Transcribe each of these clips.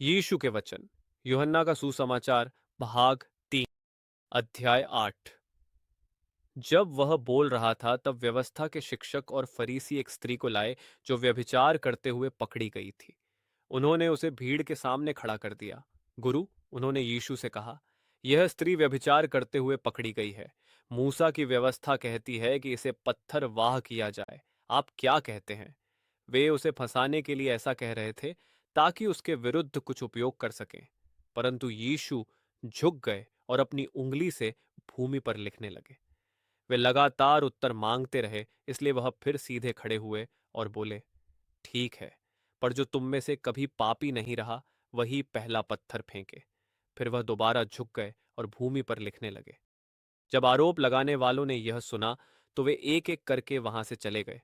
यीशु के वचन, यूहन्ना का सुसमाचार, भाग 3, अध्याय 8। जब वह बोल रहा था तब व्यवस्था के शिक्षक और फरीसी एक स्त्री को लाए जो व्यभिचार करते हुए पकड़ी गई थी। उन्होंने उसे भीड़ के सामने खड़ा कर दिया। गुरु, उन्होंने यीशु से कहा, यह स्त्री व्यभिचार करते हुए पकड़ी गई है। मूसा की व्यवस्था कहती है कि इसे पत्थर वाह किया जाए। आप क्या कहते हैं? वे उसे फंसाने के लिए ऐसा कह रहे थे ताकि उसके विरुद्ध कुछ उपयोग कर सकें। परंतु यीशु झुक गए और अपनी उंगली से भूमि पर लिखने लगे। वे लगातार उत्तर मांगते रहे, इसलिए वह फिर सीधे खड़े हुए और बोले, ठीक है, पर जो तुम में से कभी पापी नहीं रहा वही पहला पत्थर फेंके। फिर वह दोबारा झुक गए और भूमि पर लिखने लगे। जब आरोप लगाने वालों ने यह सुना तो वे एक एक करके वहां से चले गए।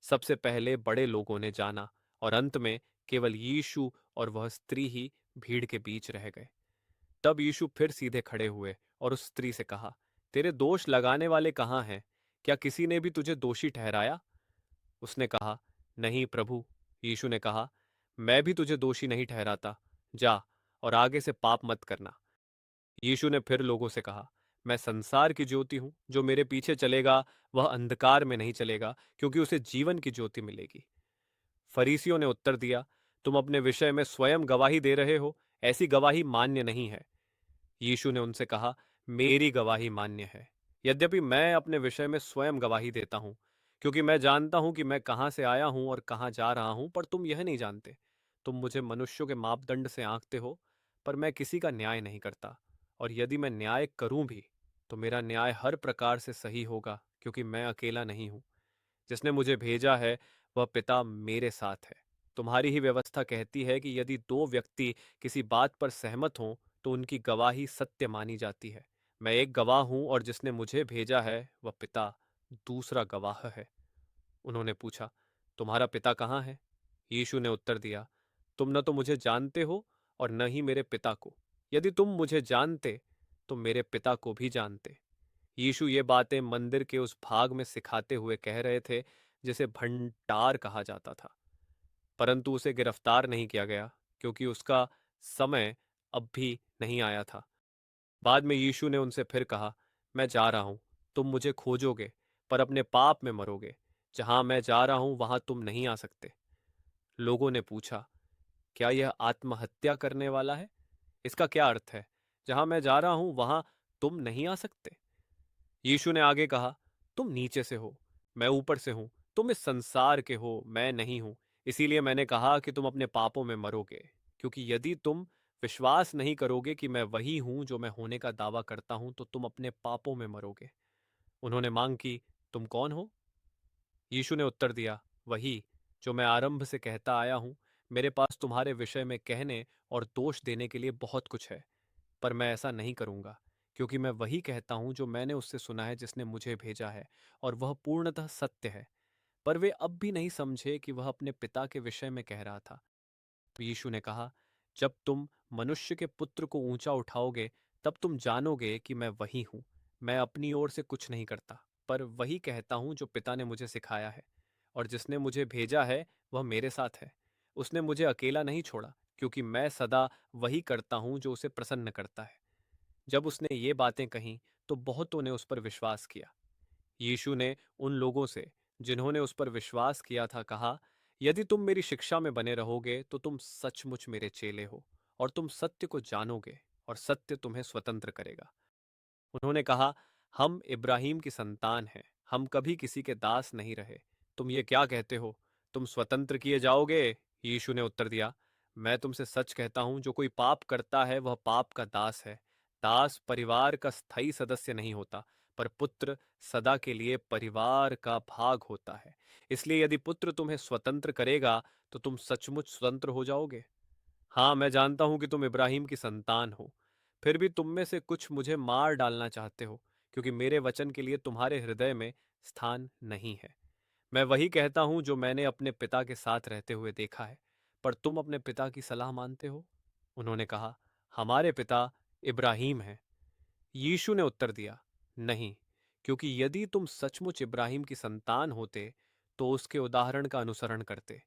सबसे पहले बड़े लोगों ने जाना और अंत में केवल यीशु और वह स्त्री ही भीड़ के बीच रह गए। तब यीशु फिर सीधे खड़े हुए और उस स्त्री से कहा, तेरे दोष लगाने वाले कहाँ हैं? क्या किसी ने भी तुझे दोषी ठहराया? उसने कहा, नहीं प्रभु। यीशु ने कहा, मैं भी तुझे दोषी नहीं ठहराता। जा और आगे से पाप मत करना। यीशु ने फिर लोगों से कहा, मैं संसार की ज्योति हूं। जो मेरे पीछे चलेगा वह अंधकार में नहीं चलेगा, क्योंकि उसे जीवन की ज्योति मिलेगी। फरीसियों ने उत्तर दिया, तुम अपने विषय में स्वयं गवाही दे रहे हो, ऐसी गवाही मान्य नहीं है। यीशु ने उनसे कहा, मेरी गवाही मान्य है, यद्यपि मैं अपने विषय में स्वयं गवाही देता हूं, क्योंकि मैं जानता हूं कि मैं कहां से आया हूं और कहां जा रहा हूं, पर तुम यह नहीं जानते। तुम मुझे मनुष्यों के मापदंड से आंकते हो, पर मैं किसी का न्याय नहीं करता। और यदि मैं न्याय करूं भी, तो मेरा न्याय हर प्रकार से सही होगा, क्योंकि मैं अकेला नहीं हूं। जिसने मुझे भेजा है वह पिता मेरे साथ है। तुम्हारी ही व्यवस्था कहती है कि यदि दो व्यक्ति किसी बात पर सहमत हों तो उनकी गवाही सत्य मानी जाती है। मैं एक गवाह हूं और जिसने मुझे भेजा है वह पिता दूसरा गवाह है। उन्होंने पूछा, तुम्हारा पिता कहाँ है? यीशु ने उत्तर दिया, तुम न तो मुझे जानते हो और न ही मेरे पिता को। यदि तुम मुझे जानते तो मेरे पिता को भी जानते। यीशु ये बातें मंदिर के उस भाग में सिखाते हुए कह रहे थे जिसे भंडार कहा जाता था। परंतु उसे गिरफ्तार नहीं किया गया, क्योंकि उसका समय अब भी नहीं आया था। बाद में यीशु ने उनसे फिर कहा, मैं जा रहा हूं। तुम मुझे खोजोगे, पर अपने पाप में मरोगे। जहां मैं जा रहा हूं वहां तुम नहीं आ सकते। लोगों ने पूछा, क्या यह आत्महत्या करने वाला है? इसका क्या अर्थ है? जहां मैं जा रहा हूं वहां तुम नहीं आ सकते? यीशु ने आगे कहा, तुम नीचे से हो, मैं ऊपर से हूं। तुम इस संसार के हो, मैं नहीं हूं। इसीलिए मैंने कहा कि तुम अपने पापों में मरोगे, क्योंकि यदि तुम विश्वास नहीं करोगे कि मैं वही हूं जो मैं होने का दावा करता हूं, तो तुम अपने पापों में मरोगे। उन्होंने मांग की, तुम कौन हो? यीशु ने उत्तर दिया, वही जो मैं आरंभ से कहता आया हूं। मेरे पास तुम्हारे विषय में कहने और दोष देने के लिए बहुत कुछ है, पर मैं ऐसा नहीं करूंगा, क्योंकि मैं वही कहता हूं जो मैंने उससे सुना है जिसने मुझे भेजा है, और वह पूर्णतः सत्य है। पर वे अब भी नहीं समझे कि वह अपने पिता के विषय में कह रहा था। तो यीशु ने कहा, जब तुम मनुष्य के पुत्र को ऊंचा उठाओगे तब तुम जानोगे कि मैं वही हूं। मैं अपनी ओर से कुछ नहीं करता, पर वही कहता हूं जो पिता ने मुझे सिखाया है। और जिसने मुझे भेजा है वह मेरे साथ है। उसने मुझे अकेला नहीं छोड़ा, क्योंकि मैं सदा वही करता हूं जो उसे प्रसन्न करता है। जब उसने ये बातें कहीं तो बहुतों ने उस पर विश्वास किया। यीशु ने उन लोगों से जिन्होंने उस पर विश्वास किया था कहा, यदि तुम मेरी शिक्षा में बने रहोगे तो तुम सचमुच मेरे चेले हो, और तुम सत्य को जानोगे और सत्य तुम्हें स्वतंत्र करेगा। उन्होंने कहा, हम इब्राहिम की संतान हैं, हम कभी किसी के दास नहीं रहे। तुम ये क्या कहते हो? तुम स्वतंत्र किए जाओगे? यीशु ने उत्तर दिया, मैं तुमसे सच कहता हूं, जो कोई पाप करता है वह पाप का दास है। दास परिवार का स्थायी सदस्य नहीं होता, पर पुत्र सदा के लिए परिवार का भाग होता है। इसलिए यदि पुत्र तुम्हें स्वतंत्र करेगा तो तुम सचमुच स्वतंत्र हो जाओगे। हाँ, मैं जानता हूं कि तुम इब्राहिम की संतान हो, फिर भी तुम में से कुछ मुझे मार डालना चाहते हो, क्योंकि मेरे वचन के लिए तुम्हारे हृदय में स्थान नहीं है। मैं वही कहता हूं जो मैंने अपने पिता के साथ रहते हुए देखा है, पर तुम अपने पिता की सलाह मानते हो। उन्होंने कहा, हमारे पिता इब्राहिम हैं। यीशु ने उत्तर दिया, नहीं, क्योंकि यदि तुम सचमुच इब्राहिम की संतान होते तो उसके उदाहरण का अनुसरण करते।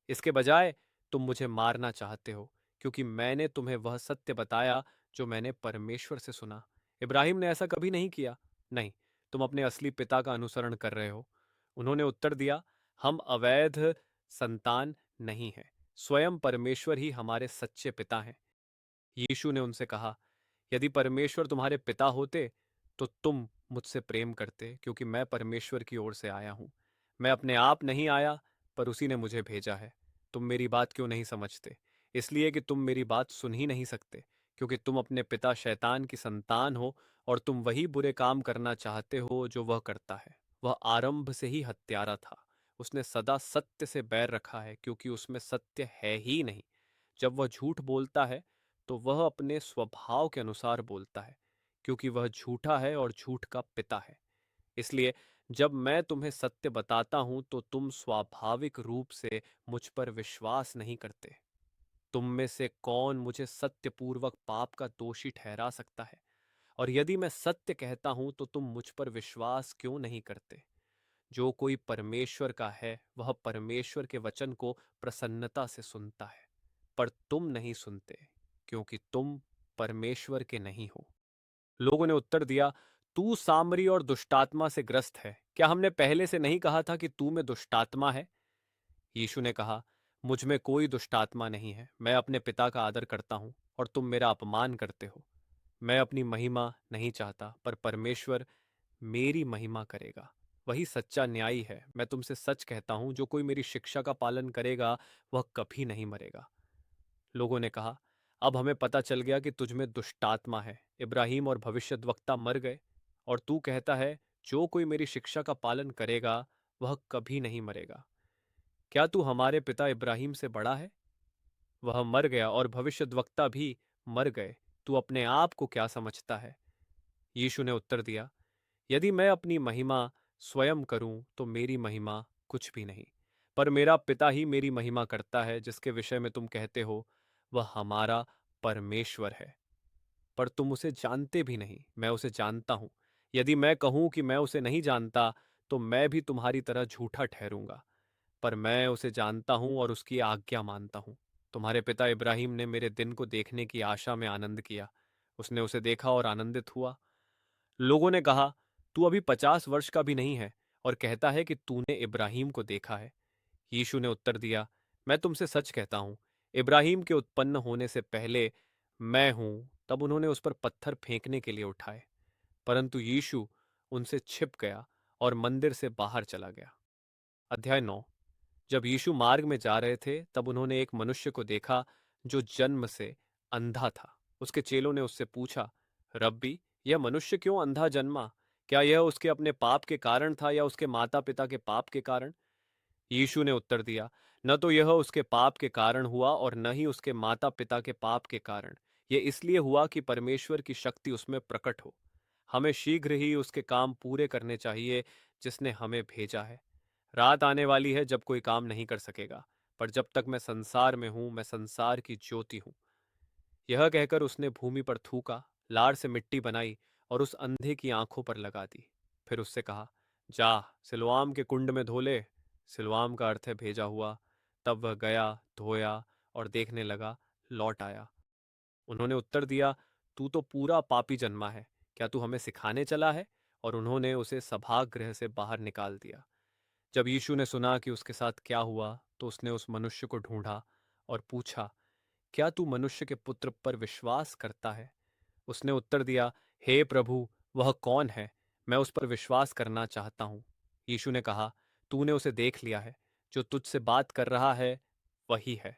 इसके बजाय तुम मुझे मारना चाहते हो, क्योंकि मैंने तुम्हें वह सत्य बताया जो मैंने परमेश्वर से सुना। इब्राहिम ने ऐसा कभी नहीं किया। नहीं, तुम अपने असली पिता का अनुसरण कर रहे हो। उन्होंने उत्तर दिया, हम अवैध संतान नहीं हैं। स्वयं परमेश्वर ही हमारे सच्चे पिता हैं। यीशु ने उनसे कहा, यदि परमेश्वर तुम्हारे पिता होते तो तुम मुझसे प्रेम करते, क्योंकि मैं परमेश्वर की ओर से आया हूं। मैं अपने आप नहीं आया, पर उसी ने मुझे भेजा है। तुम मेरी बात क्यों नहीं समझते? इसलिए कि तुम मेरी बात सुन ही नहीं सकते, क्योंकि तुम अपने पिता शैतान की संतान हो और तुम वही बुरे काम करना चाहते हो जो वह करता है। वह आरंभ से ही हत्यारा था। उसने सदा सत्य से बैर रखा है, क्योंकि उसमें सत्य है ही नहीं। जब वह झूठ बोलता है तो वह अपने स्वभाव के अनुसार बोलता है, क्योंकि वह झूठा है और झूठ का पिता है। इसलिए जब मैं तुम्हें सत्य बताता हूं तो तुम स्वाभाविक रूप से मुझ पर विश्वास नहीं करते। तुम में से कौन मुझे सत्यपूर्वक पाप का दोषी ठहरा सकता है? और यदि मैं सत्य कहता हूं तो तुम मुझ पर विश्वास क्यों नहीं करते? जो कोई परमेश्वर का है वह परमेश्वर के वचन को प्रसन्नता से सुनता है। पर तुम नहीं सुनते, क्योंकि तुम परमेश्वर के नहीं हो। लोगों ने उत्तर दिया, तू सामरी और दुष्टात्मा से ग्रस्त है। क्या हमने पहले से नहीं कहा था कि तू में दुष्टात्मा है? यीशु ने कहा, मुझ में कोई दुष्टात्मा नहीं है। मैं अपने पिता का आदर करता हूं और तुम मेरा अपमान करते हो। मैं अपनी महिमा नहीं चाहता, पर परमेश्वर मेरी महिमा करेगा। वही सच्चा न्यायी है। मैं तुमसे सच कहता हूं, जो कोई मेरी शिक्षा का पालन करेगा वह कभी नहीं मरेगा। लोगों ने कहा, अब हमें पता चल गया कि तुझ में दुष्टात्मा है। इब्राहिम और भविष्यद्वक्ता मर गए और तू कहता है, जो कोई मेरी शिक्षा का पालन करेगा वह कभी नहीं मरेगा। क्या तू हमारे पिता इब्राहिम से बड़ा है? वह मर गया और भविष्यद्वक्ता भी मर गए। तू अपने आप को क्या समझता है? यीशु ने उत्तर दिया, यदि मैं अपनी महिमा स्वयं करूं तो मेरी महिमा कुछ भी नहीं। पर मेरा पिता ही मेरी महिमा करता है, जिसके विषय में तुम कहते हो वह हमारा परमेश्वर है। पर तुम उसे जानते भी नहीं, मैं उसे जानता हूं। यदि मैं कहूं कि मैं उसे नहीं जानता तो मैं भी तुम्हारी तरह झूठा ठहरूंगा। पर मैं उसे जानता हूं और उसकी आज्ञा मानता हूं। तुम्हारे पिता इब्राहिम ने मेरे दिन को देखने की आशा में आनंद किया। उसने उसे देखा और आनंदित हुआ। लोगों ने कहा, तू अभी 50 वर्ष का भी नहीं है और कहता है कि तूने इब्राहिम को देखा है। यीशु ने उत्तर दिया, मैं तुमसे सच कहता हूं, इब्राहिम के उत्पन्न होने से पहले मैं हूं। तब उन्होंने उस पर पत्थर फेंकने के लिए उठाए, परंतु यीशु उनसे छिप गया और मंदिर से बाहर चला गया। अध्याय 9। जब यीशु मार्ग में जा रहे थे तब उन्होंने एक मनुष्य को देखा जो जन्म से अंधा था। उसके चेलों ने उससे पूछा, रब्बी, यह मनुष्य क्यों अंधा जन्मा? क्या यह उसके अपने पाप के कारण था या उसके माता पिता के पाप के कारण? यीशु ने उत्तर दिया, न तो यह उसके पाप के कारण हुआ और न ही उसके माता पिता के पाप के कारण। यह इसलिए हुआ कि परमेश्वर की शक्ति उसमें प्रकट हो। हमें शीघ्र ही उसके काम पूरे करने चाहिए जिसने हमें भेजा है। रात आने वाली है जब कोई काम नहीं कर सकेगा, पर जब तक मैं संसार में हूं मैं संसार की ज्योति हूं। यह कहकर उसने भूमि पर थूका, लार से मिट्टी बनाई और उस अंधे की आंखों पर लगा दी। फिर उससे कहा, जा सिलोआम के कुंड में धो ले। सिलोआम का अर्थ है भेजा हुआ। तब वह गया, धोया और देखने लगा, लौट आया। उन्होंने उत्तर दिया, तू तो पूरा पापी जन्मा है, क्या तू हमें सिखाने चला है? और उन्होंने उसे सभागृह से बाहर निकाल दिया। जब यीशु ने सुना कि उसके साथ क्या हुआ तो उसने उस मनुष्य को ढूंढा और पूछा, क्या तू मनुष्य के पुत्र पर विश्वास करता है? उसने उत्तर दिया, हे प्रभु, वह कौन है? मैं उस पर विश्वास करना चाहता हूँ। यीशु ने कहा, तूने उसे देख लिया है। जो तुझसे बात कर रहा है वही है।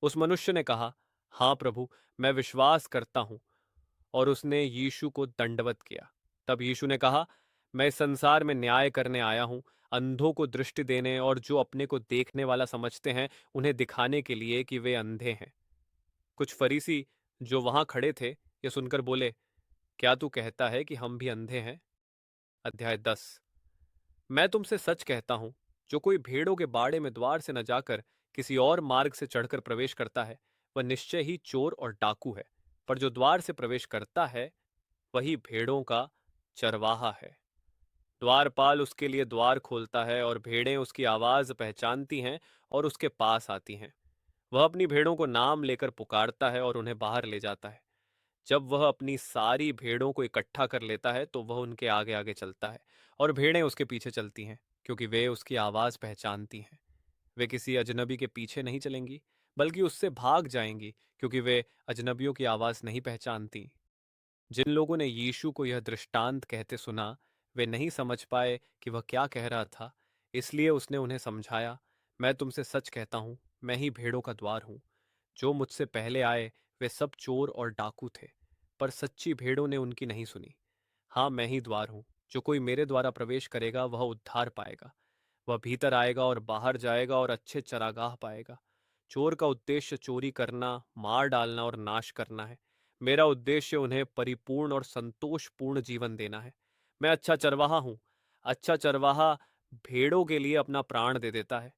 उस मनुष्य ने कहा, हाँ प्रभु, मैं विश्वास करता हूँ। और उसने यीशु को दंडवत किया। तब यीशु ने कहा, मैं इस संसार में न्याय करने आया हूं, अंधों को दृष्टि देने और जो अपने को देखने वाला समझते हैं उन्हें दिखाने के लिए कि वे अंधे हैं। कुछ फरीसी जो वहां खड़े थे ये सुनकर बोले, क्या तू कहता है कि हम भी अंधे हैं? अध्याय 10। मैं तुमसे सच कहता हूं, जो कोई भेड़ों के बाड़े में द्वार से न जाकर किसी और मार्ग से चढ़कर प्रवेश करता है वह निश्चय ही चोर और डाकू है। पर जो द्वार से प्रवेश करता है वही भेड़ों का चरवाहा है। द्वारपाल उसके लिए द्वार खोलता है और भेड़ें उसकी आवाज पहचानती हैं और उसके पास आती हैं। वह अपनी भेड़ों को नाम लेकर पुकारता है और उन्हें बाहर ले जाता है। जब वह अपनी सारी भेड़ों को इकट्ठा कर लेता है तो वह उनके आगे आगे चलता है और भेड़ें उसके पीछे चलती हैं, क्योंकि वे उसकी आवाज़ पहचानती हैं। वे किसी अजनबी के पीछे नहीं चलेंगी, बल्कि उससे भाग जाएंगी, क्योंकि वे अजनबियों की आवाज़ नहीं पहचानती। जिन लोगों ने यीशु को यह दृष्टांत कहते सुना, वे नहीं समझ पाए कि वह क्या कह रहा था। इसलिए उसने उन्हें समझाया, मैं तुमसे सच कहता हूँ, मैं ही भेड़ों का द्वार हूँ। जो मुझसे पहले आए वे सब चोर और डाकू थे, पर सच्ची भेड़ों ने उनकी नहीं सुनी। हाँ, मैं ही द्वार हूँ। जो कोई मेरे द्वारा प्रवेश करेगा वह उद्धार पाएगा। वह भीतर आएगा और बाहर जाएगा और अच्छे चरागाह पाएगा। चोर का उद्देश्य चोरी करना, मार डालना और नाश करना है। मेरा उद्देश्य उन्हें परिपूर्ण और संतोषपूर्ण जीवन देना है। मैं अच्छा चरवाहा हूँ। अच्छा चरवाहा भेड़ों के लिए अपना प्राण दे देता है।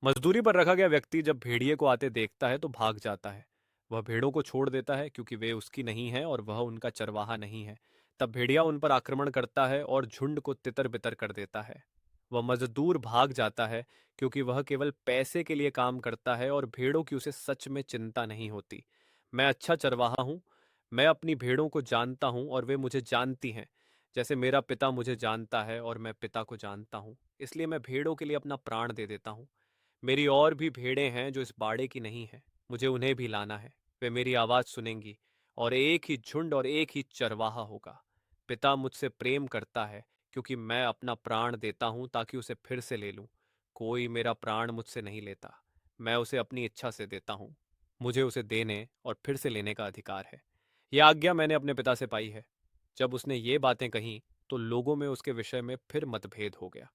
मजदूरी पर रखा गया व्यक्ति जब भेड़िए को आते देखता है तो भाग जाता है। वह भेड़ों को छोड़ देता है, क्योंकि वे उसकी नहीं है और वह उनका चरवाहा नहीं है। तब भेड़िया उन पर आक्रमण करता है और झुंड को तितर बितर कर देता है। वह मजदूर भाग जाता है, क्योंकि वह केवल पैसे के लिए काम करता है और भेड़ों की उसे सच में चिंता नहीं होती। मैं अच्छा चरवाहा हूँ। मैं अपनी भेड़ों को जानता हूँ और वे मुझे जानती हैं, जैसे मेरा पिता मुझे जानता है और मैं पिता को जानता हूँ। इसलिए मैं भेड़ों के लिए अपना प्राण दे देता हूँ। मेरी और भी भेड़ें हैं जो इस बाड़े की नहीं हैं। मुझे उन्हें भी लाना है। वे मेरी आवाज़ सुनेंगी और एक ही झुंड और एक ही चरवाहा होगा। पिता मुझसे प्रेम करता है, क्योंकि मैं अपना प्राण देता हूँ ताकि उसे फिर से ले लूँ। कोई मेरा प्राण मुझसे नहीं लेता, मैं उसे अपनी इच्छा से देता हूँ। मुझे उसे देने और फिर से लेने का अधिकार है। यह आज्ञा मैंने अपने पिता से पाई है। जब उसने ये बातें कहीं तो लोगों में उसके विषय में फिर मतभेद हो गया।